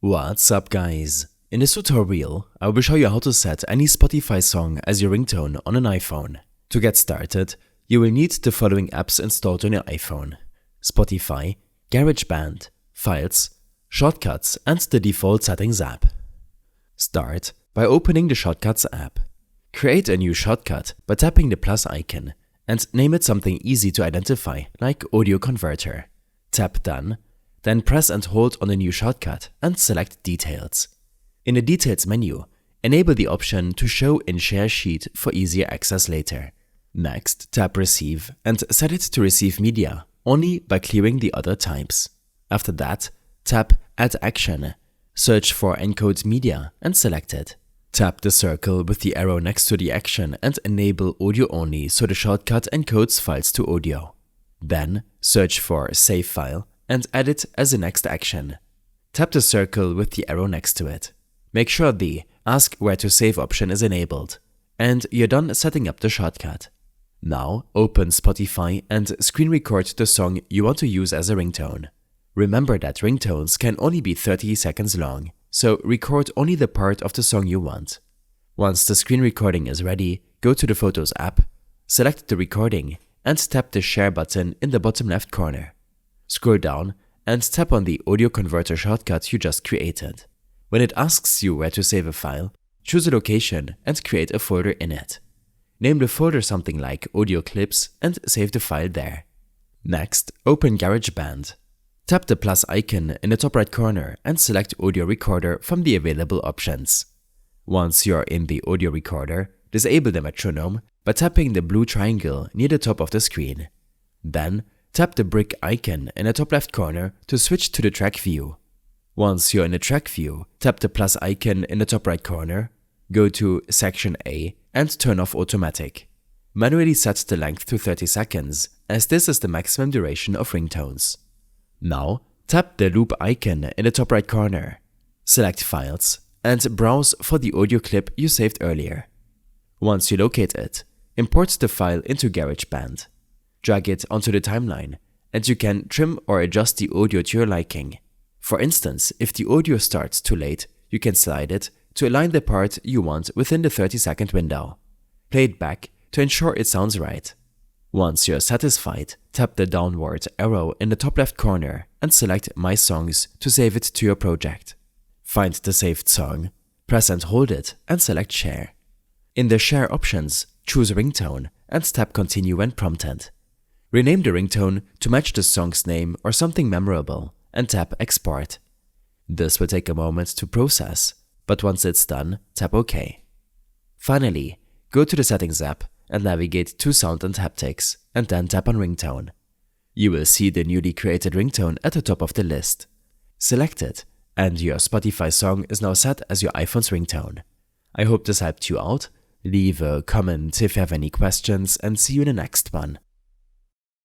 What's up guys? In this tutorial, I will show you how to set any Spotify song as your ringtone on an iPhone. To get started, you will need the following apps installed on your iPhone: Spotify, GarageBand, Files, Shortcuts, and the default settings app. Start by opening the Shortcuts app. Create a new shortcut by tapping the plus icon and name it something easy to identify, like Audio Converter. Tap Done, then press and hold on the new shortcut and select Details. In the Details menu, enable the option to show in Share Sheet for easier access later. Next, tap Receive and set it to receive media only by clearing the other types. After that, tap Add Action, search for Encode Media and select it. Tap the circle with the arrow next to the action and enable Audio Only so the shortcut encodes files to audio. Then, search for Save File and add it as the next action. Tap the circle with the arrow next to it. Make sure the Ask Where to Save option is enabled, and you're done setting up the shortcut. Now open Spotify and screen record the song you want to use as a ringtone. Remember that ringtones can only be 30 seconds long, so record only the part of the song you want. Once the screen recording is ready, go to the Photos app, select the recording, and tap the Share button in the bottom left corner. Scroll down and tap on the Audio Converter shortcut you just created. When it asks you where to save a file, choose a location and create a folder in it. Name the folder something like Audio Clips and save the file there. Next, open GarageBand. Tap the plus icon in the top right corner and select Audio Recorder from the available options. Once you're in the audio recorder, disable the metronome by tapping the blue triangle near the top of the screen. Then, tap the brick icon in the top left corner to switch to the track view. Once you're in the track view, tap the plus icon in the top right corner, go to Section A and turn off Automatic. Manually set the length to 30 seconds, as this is the maximum duration of ringtones. Now, tap the loop icon in the top right corner. Select Files and browse for the audio clip you saved earlier. Once you locate it, import the file into GarageBand. Drag it onto the timeline, and you can trim or adjust the audio to your liking. For instance, if the audio starts too late, you can slide it to align the part you want within the 30-second window. Play it back to ensure it sounds right. Once you're satisfied, tap the downward arrow in the top left corner and select My Songs to save it to your project. Find the saved song, press and hold it, and select Share. In the Share options, choose Ringtone and tap Continue when prompted. Rename the ringtone to match the song's name or something memorable and tap Export. This will take a moment to process, but once it's done, tap OK. Finally, go to the Settings app and navigate to Sound and Haptics, and then tap on Ringtone. You will see the newly created ringtone at the top of the list. Select it, and your Spotify song is now set as your iPhone's ringtone. I hope this helped you out. Leave a comment if you have any questions, and see you in the next one.